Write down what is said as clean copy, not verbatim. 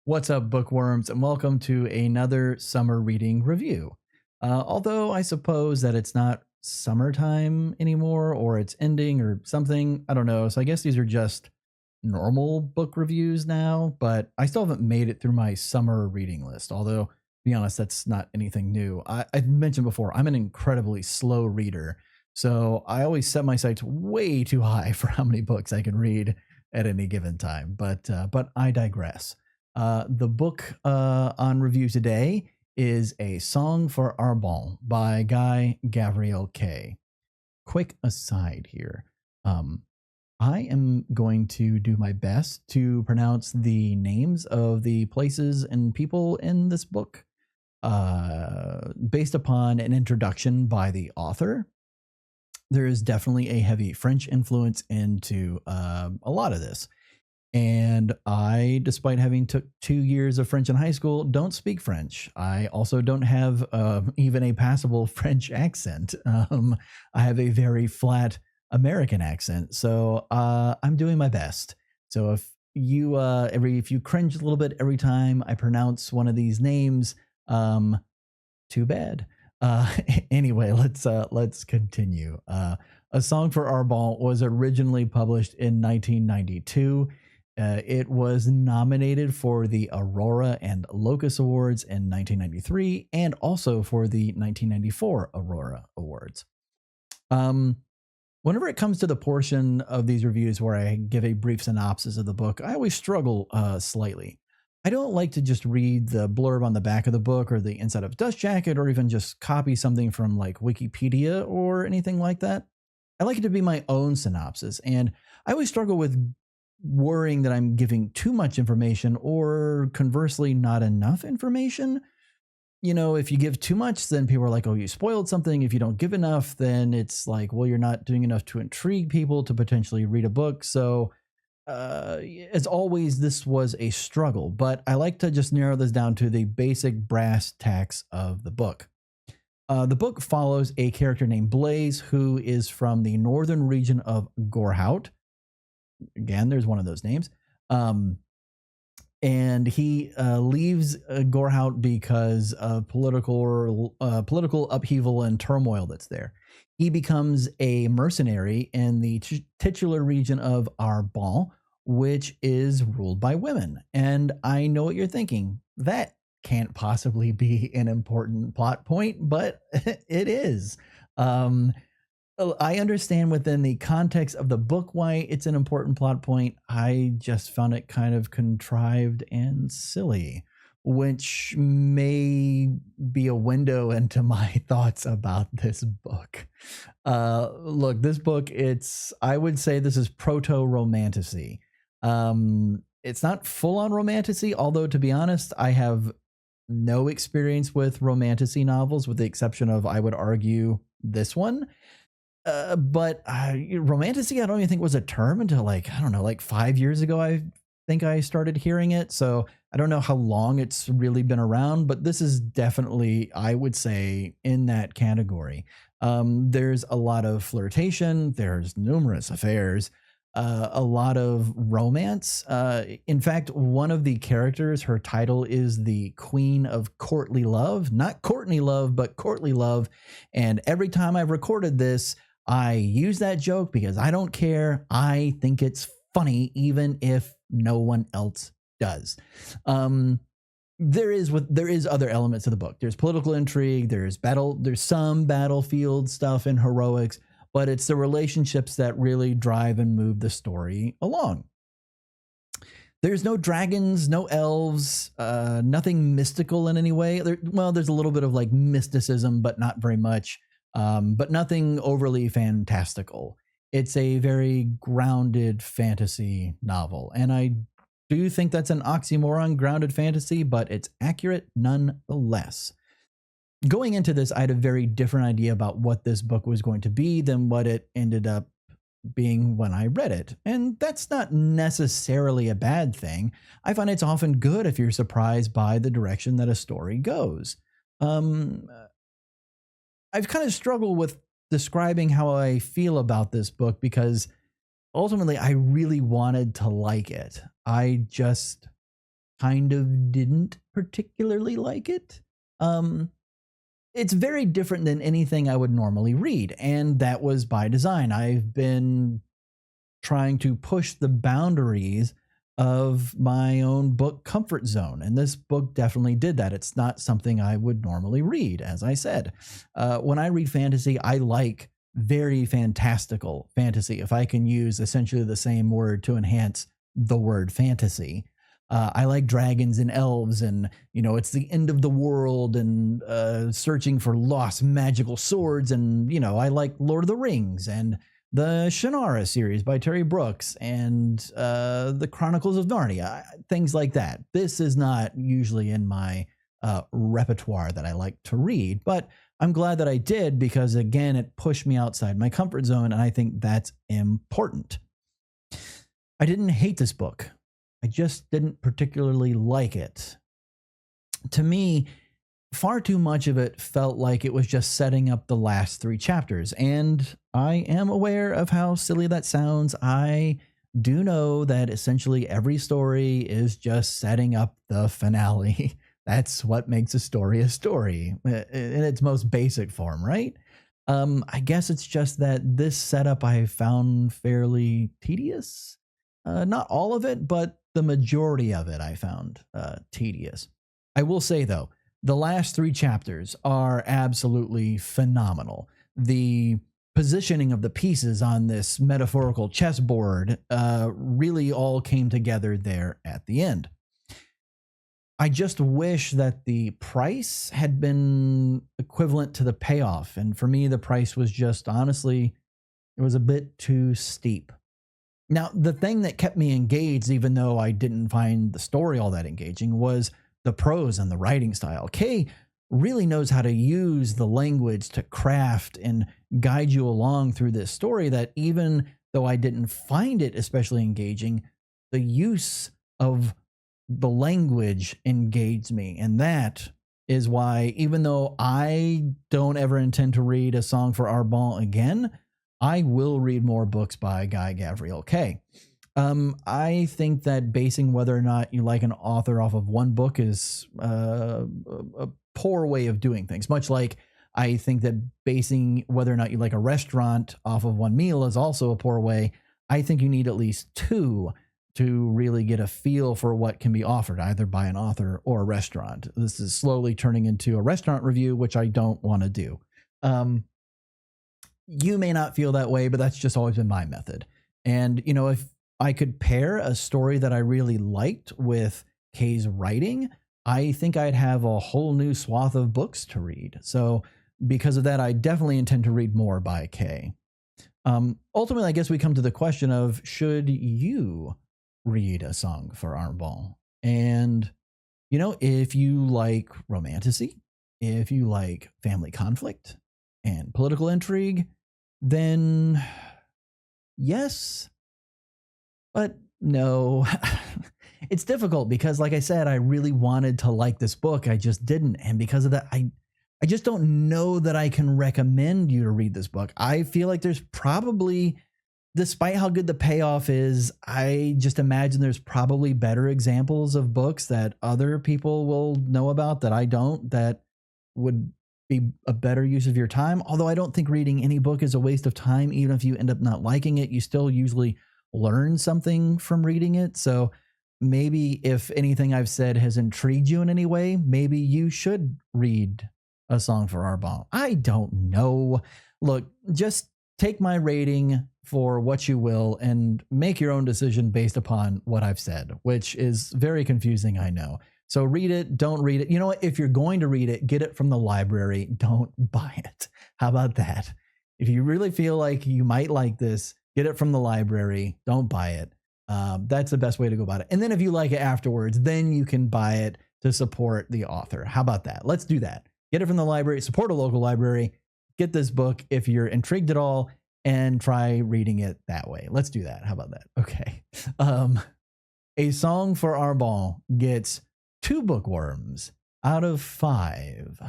What's up, bookworms, and welcome to another summer reading review. Although I suppose that it's not summertime anymore, or it's ending, or something, I don't know. So I guess these are just normal book reviews now, but I still haven't made it through my summer reading list. Although, to be honest, that's not anything new. I've mentioned before, I'm an incredibly slow reader. So I always set my sights way too high for how many books I can read at any given time. But I digress. The book on review today is A Song for Arbonne by Guy Gavriel Kay. Quick aside here. Um, I am going to do my best to pronounce the names of the places and people in this book based upon an introduction by the author. There is definitely a heavy French influence into a lot of this. And I, despite having took 2 years of French in high school, don't speak French. I also don't have even a passable French accent. I have a very flat American accent. So I'm doing my best. So if you cringe a little bit every time I pronounce one of these names, too bad. Anyway, let's continue. A Song for Arbonne was originally published in 1992. It was nominated for the Aurora and Locus Awards in 1993 and also for the 1994 Aurora Awards. Whenever it comes to the portion of these reviews where I give a brief synopsis of the book, I always struggle slightly. I don't like to just read the blurb on the back of the book or the inside of Dust Jacket or even just copy something from like Wikipedia or anything like that. I like it to be my own synopsis, and I always struggle with worrying that I'm giving too much information or conversely not enough information. You know, if you give too much, then people are like, oh, you spoiled something. If you don't give enough, then it's like, well, you're not doing enough to intrigue people to potentially read a book. So as always, this was a struggle, but I like to just narrow this down to the basic brass tacks of the book. The book follows a character named Blaise, who is from the northern region of Gorhout. Again, there's one of those names. And he leaves Gorhout because of political upheaval and turmoil that's there. He becomes a mercenary in the titular region of Arbonne, which is ruled by women. And I know what you're thinking. That can't possibly be an important plot point, but it is. I understand within the context of the book why it's an important plot point. I just found it kind of contrived and silly, which may be a window into my thoughts about this book. Look, this book, I would say this is proto-romantasy. It's not full-on romantasy, although to be honest, I have no experience with romantasy novels, with the exception of, I would argue, this one. But romantasy, I don't even think was a term until like 5 years ago. I think I started hearing it. So I don't know how long it's really been around, but this is definitely, I would say, in that category. There's a lot of flirtation. There's numerous affairs. A lot of romance. In fact, one of the characters, her title is the Queen of Courtly Love, not Courtney Love, but Courtly Love. And every time I've recorded this, I use that joke because I don't care. I think it's funny, even if no one else does. There is other elements of the book. There's political intrigue. There's some battlefield stuff and heroics. But it's the relationships that really drive and move the story along. There's no dragons, no elves, nothing mystical in any way. There's a little bit of like mysticism, but not very much, but nothing overly fantastical. It's a very grounded fantasy novel. And I do think that's an oxymoron, grounded fantasy, but it's accurate nonetheless. Going into this, I had a very different idea about what this book was going to be than what it ended up being when I read it. And that's not necessarily a bad thing. I find it's often good if you're surprised by the direction that a story goes. I've kind of struggled with describing how I feel about this book because ultimately I really wanted to like it. I just kind of didn't particularly like it. It's very different than anything I would normally read, and that was by design. I've been trying to push the boundaries of my own book comfort zone, and this book definitely did that. It's not something I would normally read, as I said. When I read fantasy, I like very fantastical fantasy, if I can use essentially the same word to enhance the word fantasy. I like dragons and elves, and it's the end of the world, and searching for lost magical swords, and I like Lord of the Rings and the Shannara series by Terry Brooks, and the Chronicles of Narnia, things like that. This is not usually in my repertoire that I like to read, but I'm glad that I did, because again, it pushed me outside my comfort zone, and I think that's important. I didn't hate this book. I just didn't particularly like it. To me, far too much of it felt like it was just setting up the last 3 chapters. And I am aware of how silly that sounds. I do know that essentially every story is just setting up the finale. That's what makes a story in its most basic form, right? I guess it's just that this setup I found fairly tedious. Not all of it, but the majority of it I found tedious. I will say, though, the last 3 chapters are absolutely phenomenal. The positioning of the pieces on this metaphorical chessboard really all came together there at the end. I just wish that the price had been equivalent to the payoff. And for me, the price was just, honestly, it was a bit too steep. Now, the thing that kept me engaged, even though I didn't find the story all that engaging, was the prose and the writing style. Kay really knows how to use the language to craft and guide you along through this story, that even though I didn't find it especially engaging, the use of the language engaged me. And that is why, even though I don't ever intend to read A Song for Arbonne again, I will read more books by Guy Gavriel Kay. I think that basing whether or not you like an author off of one book is a poor way of doing things. Much like I think that basing whether or not you like a restaurant off of one meal is also a poor way. I think you need at least 2 to really get a feel for what can be offered, either by an author or a restaurant. This is slowly turning into a restaurant review, which I don't want to do. You may not feel that way, but that's just always been my method. And, if I could pair a story that I really liked with Kay's writing, I think I'd have a whole new swath of books to read. So because of that, I definitely intend to read more by Kay. Ultimately, I guess we come to the question of, should you read A Song for Arbonne? And, if you like romantasy, if you like family conflict and political intrigue, then yes, but no. It's difficult because, like I said, I really wanted to like this book. I just didn't. And because of that, I just don't know that I can recommend you to read this book. I feel like there's probably, despite how good the payoff is, I just imagine there's probably better examples of books that other people will know about that I don't, that would be a better use of your time. Although I don't think reading any book is a waste of time. Even if you end up not liking it, you still usually learn something from reading it. So maybe if anything I've said has intrigued you in any way, maybe you should read A Song for Arbonne. I don't know. Look, just take my rating for what you will and make your own decision based upon what I've said, which is very confusing, I know. So read it, don't read it. You know what? If you're going to read it, get it from the library. Don't buy it. How about that? If you really feel like you might like this, get it from the library. Don't buy it. That's the best way to go about it. And then if you like it afterwards, then you can buy it to support the author. How about that? Let's do that. Get it from the library, support a local library, get this book if you're intrigued at all, and try reading it that way. Let's do that. How about that? Okay. A Song for Arbonne gets 2 bookworms out of 5.